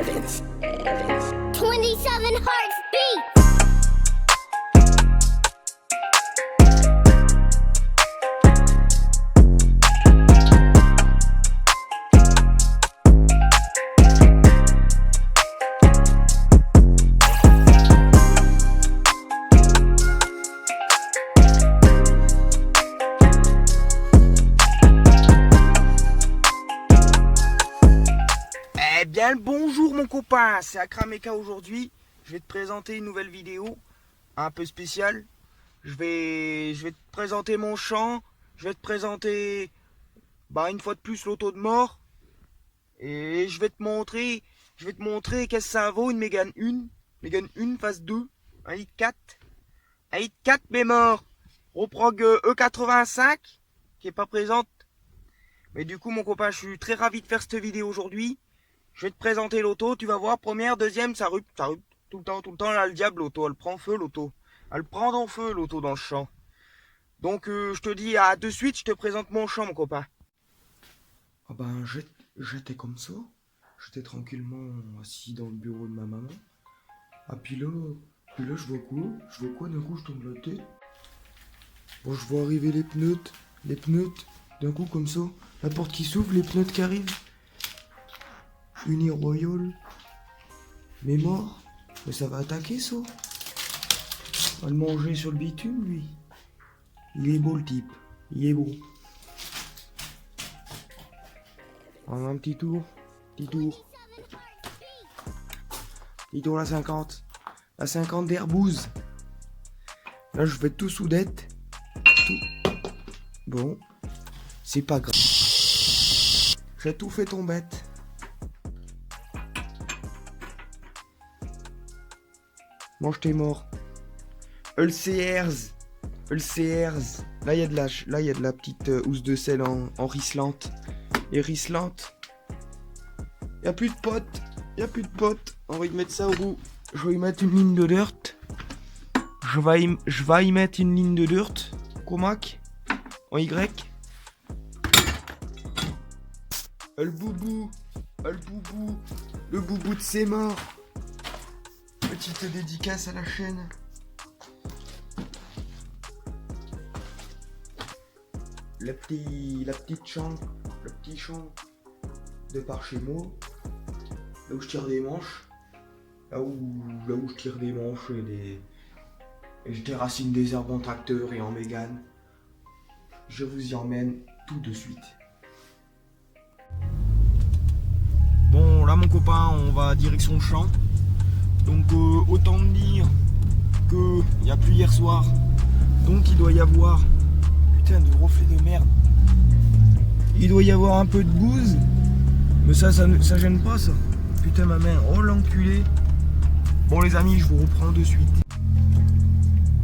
Evans. 27 hearts beat. Eh bien le bonjour mon copain, c'est Akrameka aujourd'hui. Je vais te présenter une nouvelle vidéo un peu spéciale. Je vais te présenter mon champ. Je vais te présenter une fois de plus l'auto de mort. Et je vais te montrer qu'est-ce que ça vaut une Mégane 1. Mégane 1 phase 2. 1 litre 4. 1 litre 4 mais mort. Reprog E85 qui est pas présente. Mais du coup mon copain, je suis très ravi de faire cette vidéo aujourd'hui. Je vais te présenter l'auto, tu vas voir, première, deuxième, ça rupe tout le temps, là, le diable, l'auto, elle prend feu, l'auto. Elle prend dans feu, l'auto, dans le champ. Donc, je te dis à de suite, je te présente mon champ, mon copain. Ah ben, j'étais comme ça, j'étais tranquillement assis dans le bureau de ma maman. Ah, puis là, je vois quoi, d'un coup, je tombe la tête. Bon, je vois arriver les pneus, d'un coup, comme ça, la porte qui s'ouvre, les pneus qui arrivent. Uni Royal, mais mort, mais ça va attaquer ça. On va le manger sur le bitume lui. Il est beau le type, il est beau. On a un petit tour, la 50. La 50 d'Airbus. Là je vais tout soudette. Tout. Bon, c'est pas grave. J'ai tout fait tomber. Mange tes morts. Ulcers. Là il y a de la petite housse de sel en rislante. Et rislante. Y a plus de potes. On va y mettre ça au bout. Je vais y mettre une ligne de dirt. Je vais y mettre une ligne de dirt. Comac. En Y. Le boubou. Le boubou de ses morts. Petite dédicace à la chaîne. Le petit champ de par chez moi. Là où je tire des manches. Là où je tire des manches et je déracine des herbes en tracteur et en mégane. Je vous y emmène tout de suite. Bon là mon copain, on va direction champ. Donc autant me dire qu'il n'y a plus hier soir. Donc il doit y avoir... Putain de reflet de merde. Il doit y avoir un peu de bouse. Mais ça gêne pas ça. Putain ma mère, oh l'enculé. Bon les amis, je vous reprends de suite.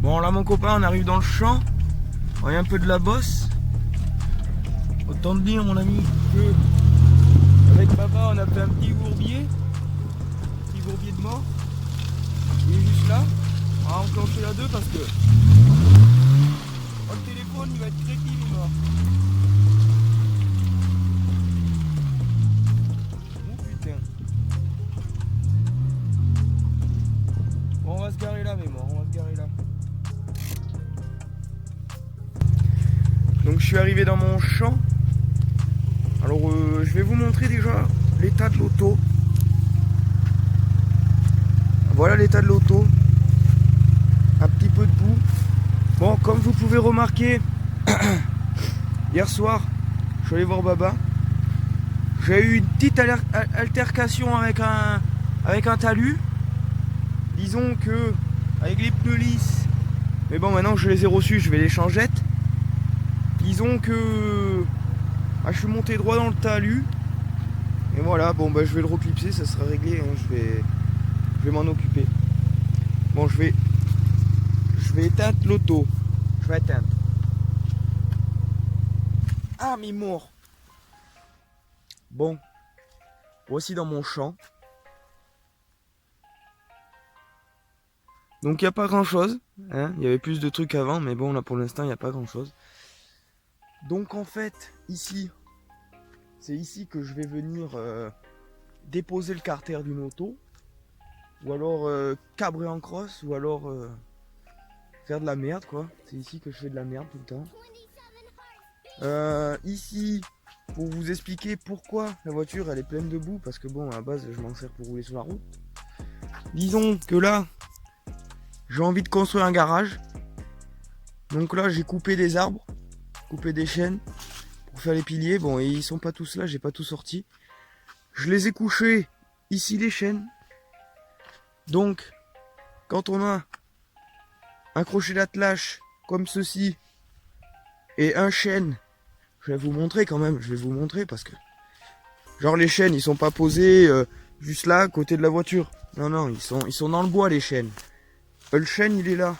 Bon là mon copain, on arrive dans le champ. On a un peu de la bosse. Autant te dire mon ami que avec papa on a fait un petit bourbier. Petit bourbier de mort. Il est juste là. On va enclencher la 2 parce que oh, le téléphone il va être crépi, il est mort. Oh putain. Bon, on va se garer là, mais mort, on va se garer là. Donc je suis arrivé dans mon champ. Alors je vais vous montrer déjà l'état de l'auto. Voilà l'état de l'auto. Un petit peu de boue. Bon, comme vous pouvez remarquer, hier soir, je suis allé voir Baba. J'ai eu une petite altercation avec un talus. Disons que, avec les pneus lisses, mais bon, maintenant que je les ai reçus, je vais les changer. Disons que je suis monté droit dans le talus. Et voilà, bon, je vais le reclipser, ça sera réglé. Hein, je vais m'en occuper. Bon, je vais éteindre l'auto. Je vais éteindre. Ah, mais mort. Bon. Voici dans mon champ. Donc, il n'y a pas grand chose. Hein, il y avait plus de trucs avant, mais bon, là pour l'instant, il n'y a pas grand chose. Donc, en fait, ici, c'est ici que je vais venir déposer le carter d'une auto, ou alors cabrer en crosse, ou alors faire de la merde quoi. C'est ici que je fais de la merde tout le temps. Ici, pour vous expliquer pourquoi la voiture elle est pleine de boue, parce que bon à la base je m'en sers pour rouler sur la route. Disons que là, j'ai envie de construire un garage. Donc là j'ai coupé des arbres, coupé des chênes pour faire les piliers. Bon et ils sont pas tous là, j'ai pas tout sorti. Je les ai couchés ici les chênes. Donc quand on a un crochet d'attelage comme ceci et un chêne, je vais vous montrer quand même, je vais vous montrer parce que genre les chênes ils sont pas posés juste là à côté de la voiture. Non non, ils sont dans le bois les chênes. Le chêne il est là.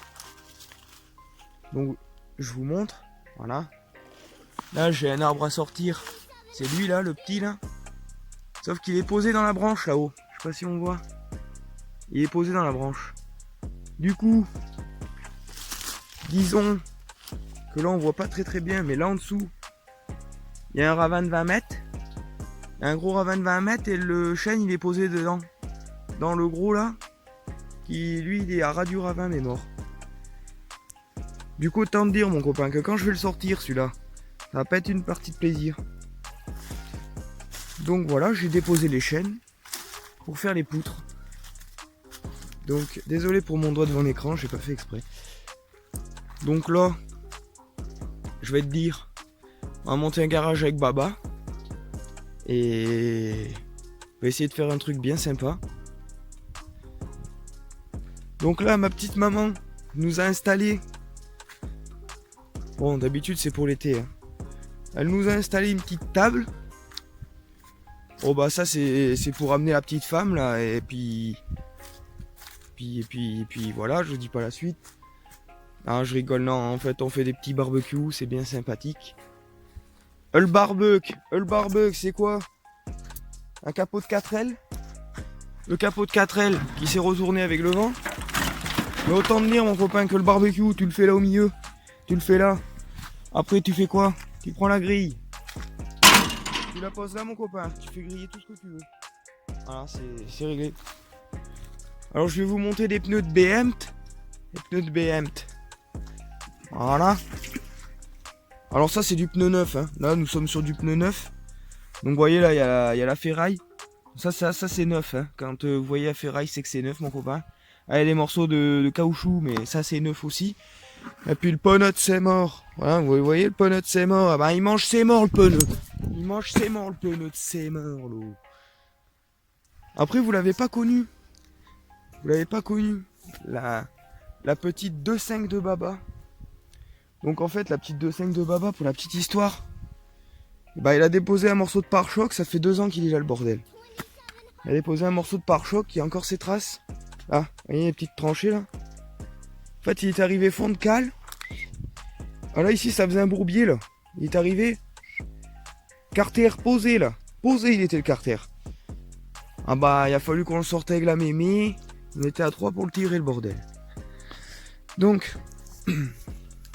Donc je vous montre, voilà. Là j'ai un arbre à sortir. C'est lui là, le petit là. Sauf qu'il est posé dans la branche là-haut. Je sais pas si on voit. Il est posé dans la branche. Du coup, disons que là on voit pas très bien, mais là en dessous, il y a un ravin de 20 mètres. Un gros ravin de 20 mètres et le chêne il est posé dedans. Dans le gros là, qui lui il est à ras du ravin mais mort. Du coup autant te dire mon copain que quand je vais le sortir celui-là, ça va pas être une partie de plaisir. Donc voilà, j'ai déposé les chênes pour faire les poutres. Donc désolé pour mon doigt devant l'écran, j'ai pas fait exprès. Donc là, je vais te dire, on va monter un garage avec Baba. Et on va essayer de faire un truc bien sympa. Donc là, ma petite maman nous a installé. Bon, d'habitude c'est pour l'été. Hein. Elle nous a installé une petite table. Oh bah ça c'est pour amener la petite femme là. Et puis voilà, je dis pas la suite. Ah, je rigole, non, en fait on fait des petits barbecues, c'est bien sympathique. Le barbecue, c'est quoi? Un capot de 4L. Le capot de 4L qui s'est retourné avec le vent. Mais autant te dire mon copain que le barbecue, tu le fais là au milieu. Tu le fais là. Après tu fais quoi? Tu prends la grille. Tu la poses là mon copain. Tu fais griller tout ce que tu veux. Voilà, c'est réglé. Alors je vais vous monter des pneus de BM. Des pneus de BM. Voilà. Alors ça c'est du pneu neuf. Hein. Là nous sommes sur du pneu neuf. Donc vous voyez là il y a la ferraille. Ça c'est neuf. Hein. Quand vous voyez la ferraille c'est que c'est neuf mon copain. Ah, il y a des morceaux de caoutchouc mais ça c'est neuf aussi. Et puis le pneu c'est mort. Voilà, vous voyez le pneu c'est mort. Ah bah il mange c'est mort le pneu. Il mange c'est mort le pneu c'est mort l'eau. Après vous l'avez pas connu. Vous l'avez pas connu. La petite 2.5 de Baba. Donc en fait la petite 2.5 de Baba pour la petite histoire. Bah il a déposé un morceau de pare-choc, ça fait 2 ans qu'il est là le bordel. Il a déposé un morceau de pare-choc qui a encore ses traces. Là, vous voyez les petites tranchées là. En fait il est arrivé fond de cale. Ah là ici ça faisait un bourbier là. Il est arrivé. Carter posé là. Posé il était le carter. Ah bah il a fallu qu'on le sorte avec la mémé. On était à 3 pour le tirer le bordel. Donc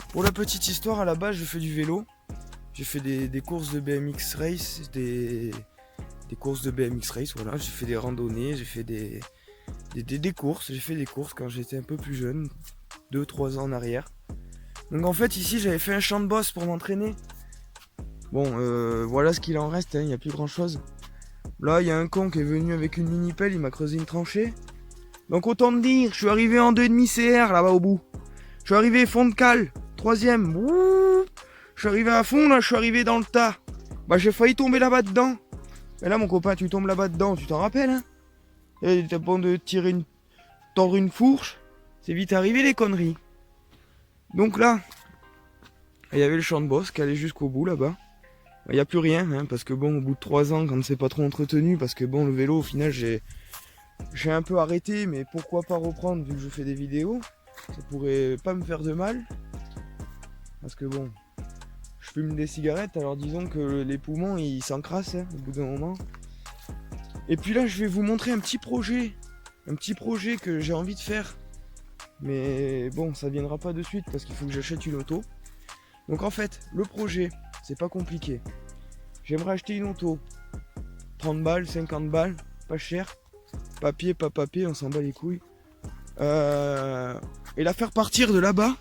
pour la petite histoire à la base je fais du vélo. J'ai fait des courses de BMX race, des courses de BMX race, voilà, j'ai fait des randonnées, j'ai fait des courses, j'ai fait des courses quand j'étais un peu plus jeune, 2-3 ans en arrière. Donc en fait ici j'avais fait un champ de boss pour m'entraîner. Bon voilà ce qu'il en reste, il n'y a plus grand chose. Là il y a un con qui est venu avec une mini pelle, il m'a creusé une tranchée. Donc autant te dire, je suis arrivé en 2,5 CR là-bas au bout. Je suis arrivé fond de cale, 3ème. Ouh, je suis arrivé à fond là, je suis arrivé dans le tas. Bah j'ai failli tomber là-bas dedans. Et là mon copain tu tombes là-bas dedans, tu t'en rappelles hein? Et t'as bon de tordre une fourche. C'est vite arrivé les conneries. Donc là, il y avait le champ de boss qui allait jusqu'au bout là-bas. Il n'y a plus rien hein, parce que bon au bout de 3 ans quand c'est pas trop entretenu, parce que bon le vélo au final j'ai un peu arrêté, mais pourquoi pas reprendre vu que je fais des vidéos. Ça pourrait pas me faire de mal. Parce que bon, je fume des cigarettes, alors disons que les poumons ils s'encrassent hein, au bout d'un moment. Et puis là je vais vous montrer un petit projet que j'ai envie de faire. Mais bon, ça viendra pas de suite parce qu'il faut que j'achète une auto. Donc en fait, le projet, c'est pas compliqué. J'aimerais acheter une auto. 30 balles, 50 balles, pas cher. Papier, pas papier, on s'en bat les couilles. Et la faire partir de là-bas.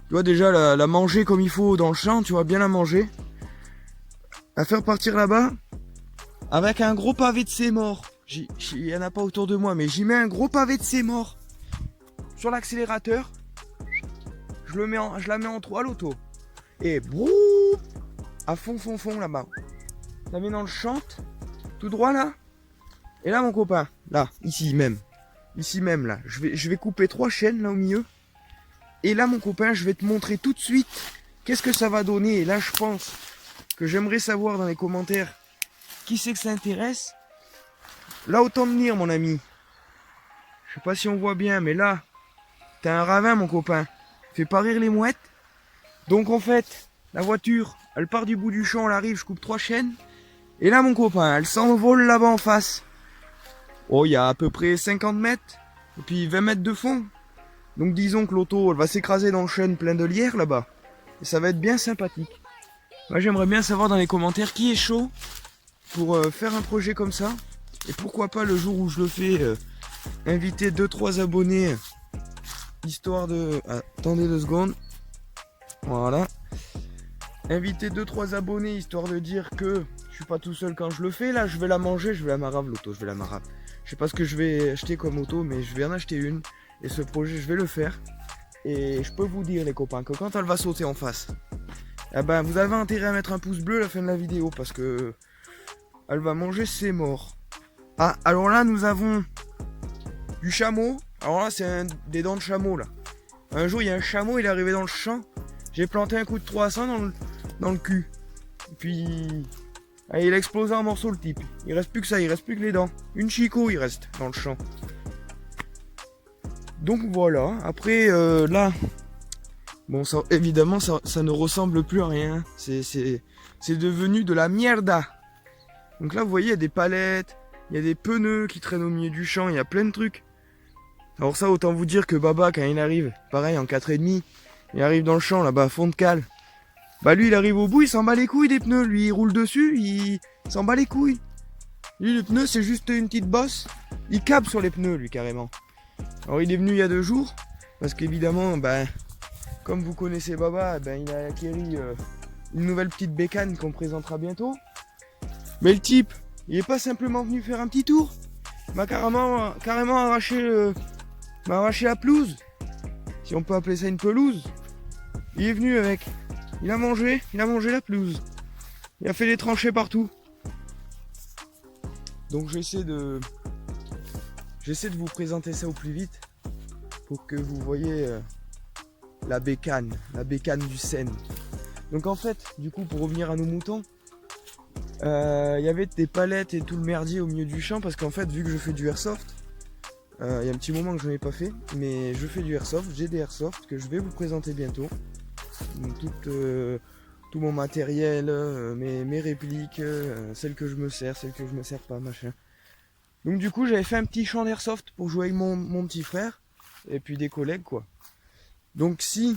Tu vois, déjà la manger comme il faut dans le champ, tu vois, bien la manger. La faire partir là-bas avec un gros pavé de ses morts. Il n'y en a pas autour de moi, mais j'y mets un gros pavé de ses morts sur l'accélérateur. Je la mets en 3 l'auto. Et brou, à fond là-bas. Je la mets dans le champ, tout droit là. Et là mon copain, là, ici même là, je vais couper 3 chaînes là au milieu. Et là mon copain, je vais te montrer tout de suite qu'est-ce que ça va donner. Et là je pense que j'aimerais savoir dans les commentaires qui c'est que ça intéresse. Là autant venir mon ami. Je sais pas si on voit bien, mais là, t'as un ravin mon copain. Fait pas rire les mouettes. Donc en fait, la voiture, elle part du bout du champ, elle arrive, je coupe 3 chaînes. Et là mon copain, elle s'envole là-bas en face. Oh, il y a à peu près 50 mètres, et puis 20 mètres de fond. Donc disons que l'auto, elle va s'écraser dans le chêne plein de lierre là-bas. Et ça va être bien sympathique. Moi j'aimerais bien savoir dans les commentaires qui est chaud pour faire un projet comme ça. Et pourquoi pas le jour où je le fais, inviter 2-3 abonnés, histoire de... Attendez 2 secondes. Voilà. Inviter 2-3 abonnés, histoire de dire que je suis pas tout seul quand je le fais. Là je vais la manger, je vais la marave l'auto, je vais la marave. Je sais pas ce que je vais acheter comme auto, mais je vais en acheter une. Et ce projet, je vais le faire. Et je peux vous dire, les copains, que quand elle va sauter en face, eh ben, vous avez intérêt à mettre un pouce bleu à la fin de la vidéo, parce que elle va manger ses morts. Ah, alors là, nous avons du chameau. Alors là, c'est des dents de chameau, là. Un jour, il y a un chameau, il est arrivé dans le champ. J'ai planté un coup de 300 dans le cul. Et puis... Ah, il a explosé en morceaux le type. Il reste plus que ça, il reste plus que les dents. Une chicot il reste dans le champ. Donc voilà, après là, bon ça, évidemment ça ne ressemble plus à rien. C'est devenu de la mierda. Donc là vous voyez il y a des palettes, il y a des pneus qui traînent au milieu du champ, il y a plein de trucs. Alors ça autant vous dire que Baba quand il arrive, pareil en 4,5, il arrive dans le champ là-bas à fond de cale. Bah lui il arrive au bout, il s'en bat les couilles des pneus, lui il roule dessus, il s'en bat les couilles. Lui le pneu c'est juste une petite bosse, il cabe sur les pneus lui carrément. Alors il est venu il y a 2 jours, parce qu'évidemment, bah, comme vous connaissez Baba, bah, il a acquéri une nouvelle petite bécane qu'on présentera bientôt. Mais le type, il est pas simplement venu faire un petit tour, il m'a carrément arraché la pelouse, si on peut appeler ça une pelouse. Il est venu avec... Il a mangé la pelouse. Il a fait des tranchées partout. Donc j'essaie de vous présenter ça au plus vite pour que vous voyez la bécane du Seine. Donc en fait, du coup, pour revenir à nos moutons, il y avait des palettes et tout le merdier au milieu du champ parce qu'en fait, vu que je fais du airsoft, il y a un petit moment que je n'en ai pas fait, mais je fais du airsoft, j'ai des airsoft que je vais vous présenter bientôt. Donc, tout mon matériel, mes répliques, celles que je me sers, celles que je me sers pas, machin. Donc du coup j'avais fait un petit champ d'airsoft pour jouer avec mon petit frère et puis des collègues quoi. Donc si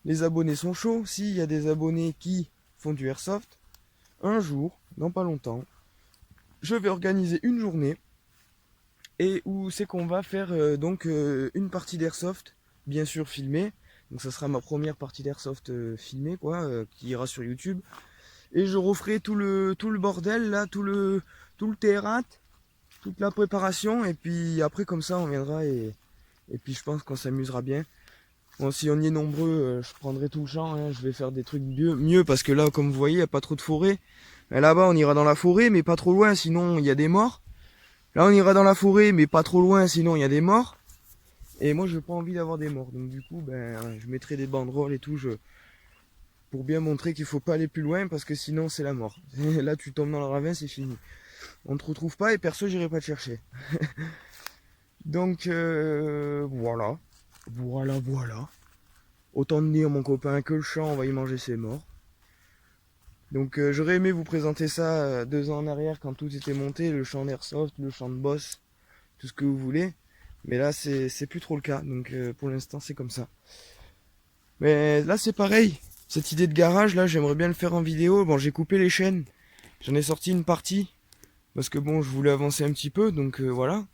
les abonnés sont chauds, s'il y a des abonnés qui font du airsoft, un jour, dans pas longtemps, je vais organiser une journée et où c'est qu'on va faire une partie d'airsoft, bien sûr filmée. Donc ça sera ma première partie d'airsoft filmée quoi, qui ira sur YouTube. Et je referai tout le bordel là, tout le terrain, toute la préparation. Et puis après comme ça on viendra et puis je pense qu'on s'amusera bien. Bon si on y est nombreux, je prendrai tout le champ, hein, je vais faire des trucs mieux parce que là comme vous voyez il n'y a pas trop de forêt. Là-bas on ira dans la forêt mais pas trop loin sinon il y a des morts. Là on ira dans la forêt mais pas trop loin sinon il y a des morts. Et moi j'ai pas envie d'avoir des morts, donc du coup ben je mettrai des banderoles et tout, pour bien montrer qu'il faut pas aller plus loin parce que sinon c'est la mort. Là tu tombes dans le ravin, c'est fini. On te retrouve pas et perso j'irai pas te chercher. Donc voilà. Autant de dire mon copain que le champ on va y manger ses morts. Donc j'aurais aimé vous présenter ça 2 ans en arrière quand tout était monté, le champ d'airsoft, le champ de boss, tout ce que vous voulez. Mais là c'est plus trop le cas, donc pour l'instant c'est comme ça. Mais là c'est pareil, cette idée de garage là j'aimerais bien le faire en vidéo. Bon j'ai coupé les chaînes, j'en ai sorti une partie. Parce que bon, je voulais avancer un petit peu, donc voilà.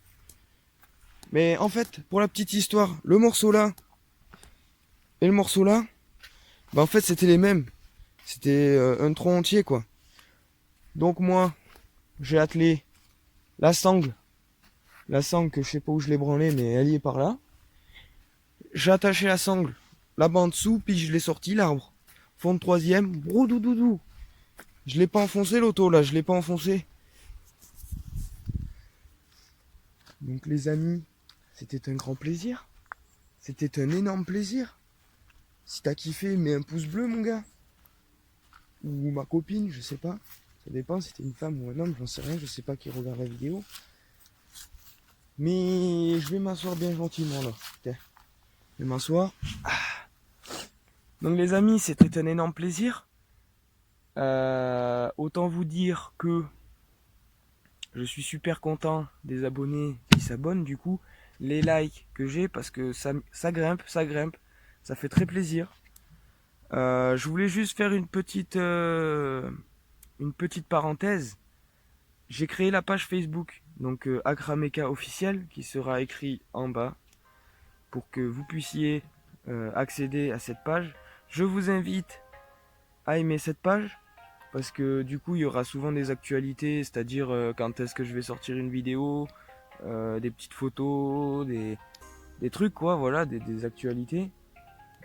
Mais en fait, pour la petite histoire, le morceau là et le morceau là, bah en fait c'était les mêmes. C'était un tronc entier quoi. Donc moi, j'ai attelé la sangle. La sangle que je sais pas où je l'ai branlée, mais elle y est par là. J'ai attaché la sangle là-bas en dessous, puis je l'ai sorti l'arbre. Fond de troisième, broudoudou. Je l'ai pas enfoncé l'auto là, je l'ai pas enfoncé. Donc les amis, c'était un grand plaisir. C'était un énorme plaisir. Si t'as kiffé, mets un pouce bleu mon gars. Ou ma copine, je sais pas. Ça dépend si c'était une femme ou un homme, j'en sais rien, je sais pas qui regarde la vidéo. Mais je vais m'asseoir bien gentiment là. Tiens. Je vais m'asseoir. Donc les amis, c'était un énorme plaisir. Autant vous dire que je suis super content des abonnés qui s'abonnent du coup. Les likes que j'ai parce que ça grimpe, ça fait très plaisir. Je voulais juste faire une petite parenthèse. J'ai créé la page Facebook, donc Akrameka officiel, qui sera écrit en bas pour que vous puissiez accéder à cette page. Je vous invite à aimer cette page parce que du coup il y aura souvent des actualités, c'est-à-dire quand est-ce que je vais sortir une vidéo, des petites photos, des trucs quoi, voilà, des actualités.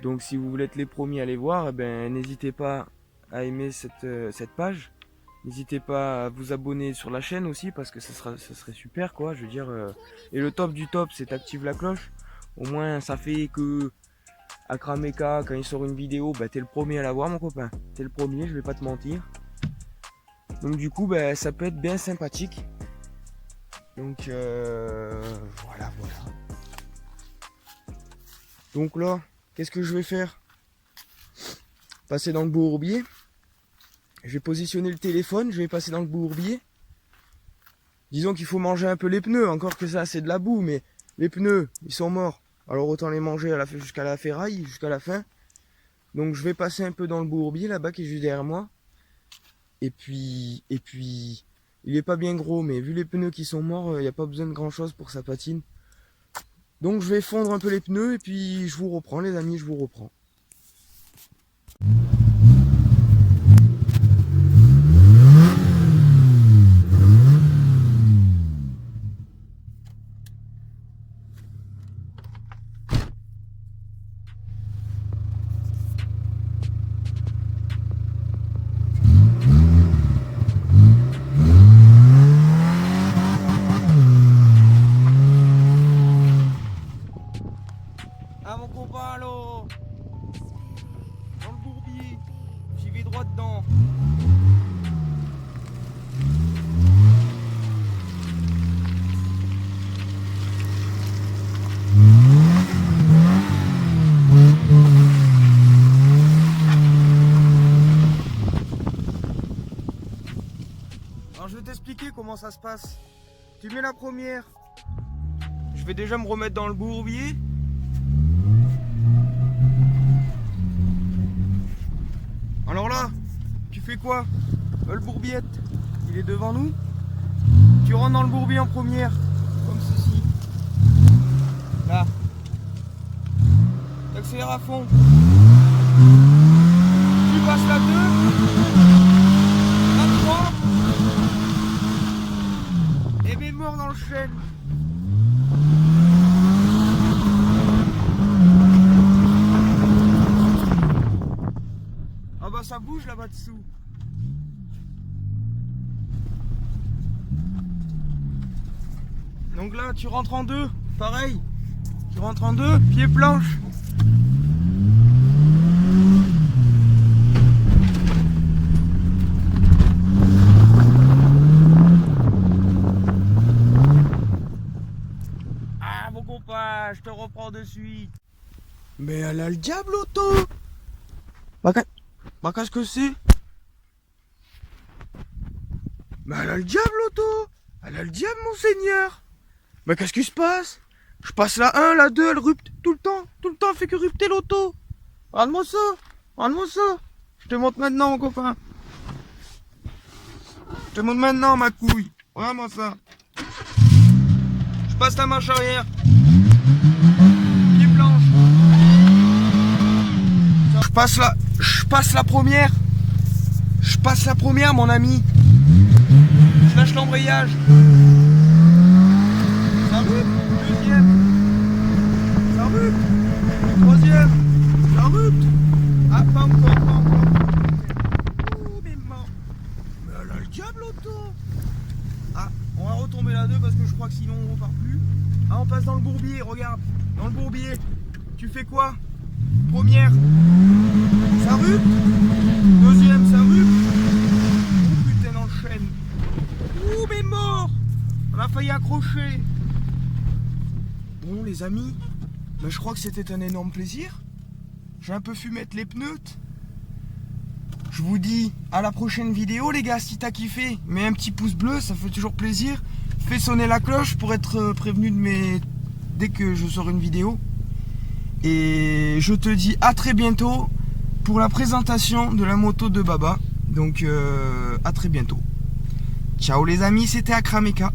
Donc si vous voulez être les premiers à les voir, eh ben, n'hésitez pas à aimer cette page. N'hésitez pas à vous abonner sur la chaîne aussi parce que ça serait super quoi, je veux dire. Et le top du top, c'est active la cloche. Au moins ça fait que Akrameka, quand il sort une vidéo, bah, t'es le premier à la voir mon copain. T'es le premier, je vais pas te mentir. Donc du coup, bah, ça peut être bien sympathique. Donc voilà. Donc là, qu'est-ce que je vais faire? Passer dans le bourbier. Je vais positionner le téléphone, je vais passer dans le bourbier. Disons qu'il faut manger un peu les pneus, encore que ça c'est de la boue, mais les pneus, ils sont morts. Alors autant les manger jusqu'à la ferraille, jusqu'à la fin. Donc je vais passer un peu dans le bourbier là-bas qui est juste derrière moi. Et puis, il est pas bien gros, mais vu les pneus qui sont morts, il n'y a pas besoin de grand chose pour que ça patine. Donc je vais fondre un peu les pneus et puis je vous reprends les amis, je vous reprends. Ah mon copain allô, dans le bourbier, j'y vais droit dedans. Alors je vais t'expliquer comment ça se passe. Tu mets la première. Je vais déjà me remettre dans le bourbier. Alors là, tu fais quoi? Le bourbiette, il est devant nous. Tu rentres dans le bourbier en première, comme ceci. Là. Tu accélères à fond. Tu passes la 2, la 3. Et mets mort dans le chêne. Ah bah ça bouge là-bas dessous. Donc là tu rentres en deux, pareil. Tu rentres en deux, pied planche. Ah mon copain, je te reprends de suite. Mais elle a le diable auto. Bah qu'est-ce que c'est? Mais elle a le diable auto. Elle a le diable monseigneur. Mais qu'est-ce qui se passe? Je passe la 1, la 2, elle rupte tout le temps, elle fait que rupter l'auto. Regarde-moi ça. Je te montre maintenant mon copain. Je te montre maintenant ma couille. Regarde-moi ça. Je passe la marche arrière. Pied blanche. Je passe la première. Je passe la première, mon ami. Je lâche l'embrayage. Ça roule. Deuxième. Ça roule. Troisième. Ça roule. Ah, pas encore. Ouh, mais mort. Mais elle a le diable, l'auto. Ah, on va retomber là 2 parce que je crois que sinon on repart plus. Ah, on passe dans le bourbier, regarde. Dans le bourbier. Tu fais quoi? Première. Ça rue. Deuxième, ça rue. Oh putain, enchaîne. Ouh, mais mort. On a failli accrocher. Bon, les amis, ben, je crois que c'était un énorme plaisir. J'ai un peu pu mettre les pneus. Je vous dis à la prochaine vidéo, les gars. Si t'as kiffé, mets un petit pouce bleu, ça fait toujours plaisir. Fais sonner la cloche pour être prévenu dès que je sors une vidéo. Et je te dis à très bientôt pour la présentation de la moto de Baba. Donc à très bientôt. Ciao les amis, c'était Akrameka.